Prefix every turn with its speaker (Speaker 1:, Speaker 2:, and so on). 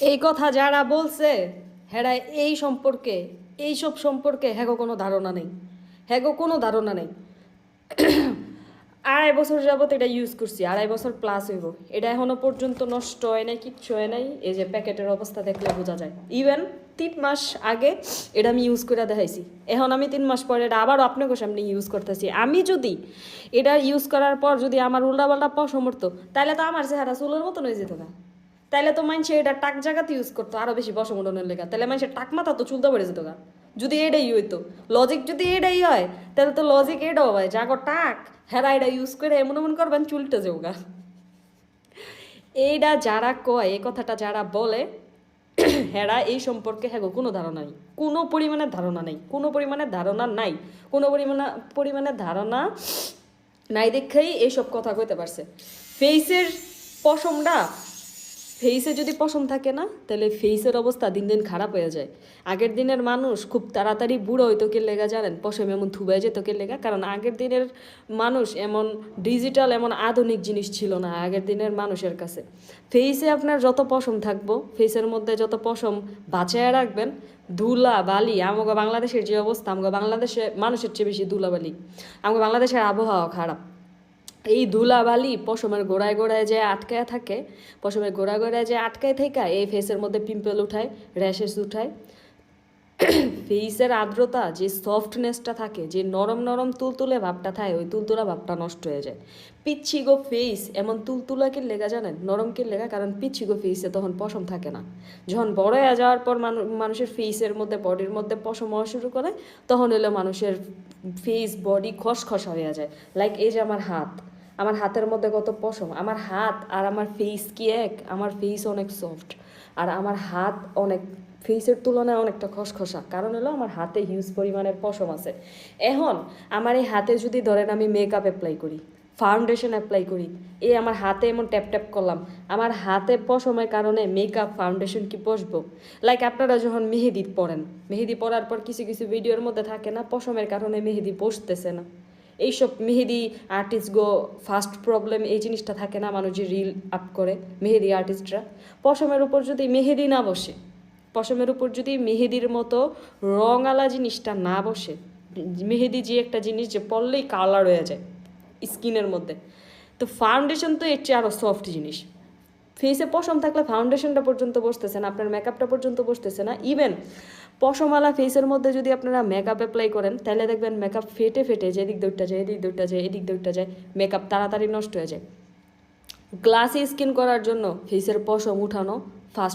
Speaker 1: এই কথা যারা বলছে হেরা এইসব সম্পর্কে হ্যাগো কোনো ধারণা নেই। হ্যাগো কোনো ধারণা নেই। 2.5 বছর যাবত এটা ইউজ করছি, 2.5 বছর প্লাস হইব। এটা এখনো পর্যন্ত নষ্ট হয় নাই, কিচ্ছু হয় নাই। এই যে প্যাকেটের অবস্থা দেখলে বোঝা যায়। ইভেন 3 মাস আগে এটা আমি ইউজ করে দেখাইছি। এখন আমি 3 মাস পরে এটা আবারও আপনাকে সামনে ইউজ করতেছি। আমি যদি এটা ইউজ করার পর যদি আমার উল্টাপাল্টা পশম উঠতো, তাহলে তো আমার চেহারা চুলের মতন হয়ে যেত না। তাইলে তো মানুষে এটা টাক জায়গাতে ইউজ করতো আরো বেশি বসম উঠনের লেগে। তাহলে মানুষের টাক মাথা তো চুলতে পড়ে যেত গা। যদি এটাই হইতো লজিক, যদি এটাই হয় তাহলে তো লজিক এটাও হয় যাগো টাক হেরা এটা ইউজ করে এমন এমন করবেন চুলতে যাও গা। এইটা যারা কয়, এই কথাটা যারা বলে, হেরা এই সম্পর্কে হ্যাঁ কোনো ধারণা নেই, কোনো পরিমাণে ধারণা নেই, কোনো পরিমাণে ধারণা নাই, কোনো পরিমাণে ধারণা নাই দেখেই এইসব কথা কইতে পারছে। ফেসের পশমটা, ফেসে যদি পশম থাকে না তাহলে ফেসের অবস্থা দিন দিন খারাপ হয়ে যায়। আগের দিনের মানুষ খুব তাড়াতাড়ি বুড়ো হইতো কে লেগা জানেন? পশম এমন থুবাই যেত কে লেগা, কারণ আগের দিনের মানুষ এমন ডিজিটাল এমন আধুনিক জিনিস ছিল না আগের দিনের মানুষের কাছে। ফেসে আপনার যত পশম থাকবো, ফেসের মধ্যে যত পশম বাঁচায় রাখবেন, ধুলা বালি, আমাকে বাংলাদেশের যে অবস্থা, আমাকে বাংলাদেশে মানুষের চেয়ে বেশি ধুলাবালি, আমাকে বাংলাদেশের আবহাওয়া খারাপ। এই ধুলাবালি পশমের গোড়ায় গোড়ায় যে আটকায় থাকে, পশমের গোড়ায় গোড়ায় যে আটকায় থেকে এই ফেসের মধ্যে পিম্পল উঠায়, র্যাশেস উঠায়। ফেসের আর্দ্রতা, যে সফটনেসটা থাকে, যে নরম নরম তুলতুলে ভাবটা থাকে, ওই তুলতুলা ভাবটা নষ্ট হয়ে যায়। পিচ্ছি গো ফেস এমন তুলতুলাকে লেগা জানেন, নরমকে লেগা, কারণ পিচ্ছি গো ফেসে তখন পশম থাকে না। যখন বড় হয়ে যাওয়ার পর মানুষের ফেসের মধ্যে, বডির মধ্যে পশম হওয়া শুরু করে, তখন হলো মানুষের ফেস বডি খসখসা হয়ে যায়। লাইক এই যে আমার হাতের মধ্যে কত পশম, আমার হাত আর আমার ফেস কি এক? আমার ফেস অনেক সফট, আর আমার হাত অনেক ফেসের তুলনায় অনেকটা খসখসা, কারণ হলো আমার হাতে হিউজ পরিমাণের পশম আছে। এখন আমার এই হাতে যদি ধরেন আমি মেকআপ অ্যাপ্লাই করি, ফাউন্ডেশন অ্যাপ্লাই করি, আমার হাতে এমন ট্যাপ ট্যাপ করলাম, আমার হাতে পশমের কারণে মেকআপ ফাউন্ডেশন কি বসবো? লাইক আপনারা যখন মেহেদি পরেন, মেহেদি পরার পর কিছু কিছু ভিডিওর মধ্যে থাকে না, পশমের কারণে মেহেদি বসতেছে না। এইসব মেহেদি আর্টিস্ট গো ফার্স্ট প্রবলেম, এই জিনিসটা থাকে না, মানুষ যে রিল আপ করে মেহেদি আর্টিস্টরা, পশমের উপর যদি মেহেদি না বসে, পশমের উপর যদি মেহেদির মতো রঙালা জিনিসটা না বসে, মেহেদি যে একটা জিনিস যে পরলেই কালার হয়ে যায় স্কিনের মধ্যে, তো ফাউন্ডেশন তো এর চেয়ে আরও সফট জিনিস। ফেসে পশম থাকলে ফাউন্ডেশনটা পর্যন্ত বসতেছে না, আপনার মেকআপটা পর্যন্ত বসতেছে না। ইভেন পশমালা ফেসের মধ্যে যদি আপনারা মেকআপ অ্যাপ্লাই করেন, তাহলে দেখবেন মেকআপ ফেটে ফেটে যে এদিক দৌড়টা যায়, এদিক দৌড়টা যায়, এদিক দৌড়টা যায়, মেকআপ তাড়াতাড়ি নষ্ট হয়ে যায়। গ্লাসি স্কিন করার জন্য ফেসের পশম উঠানো ফার্স্ট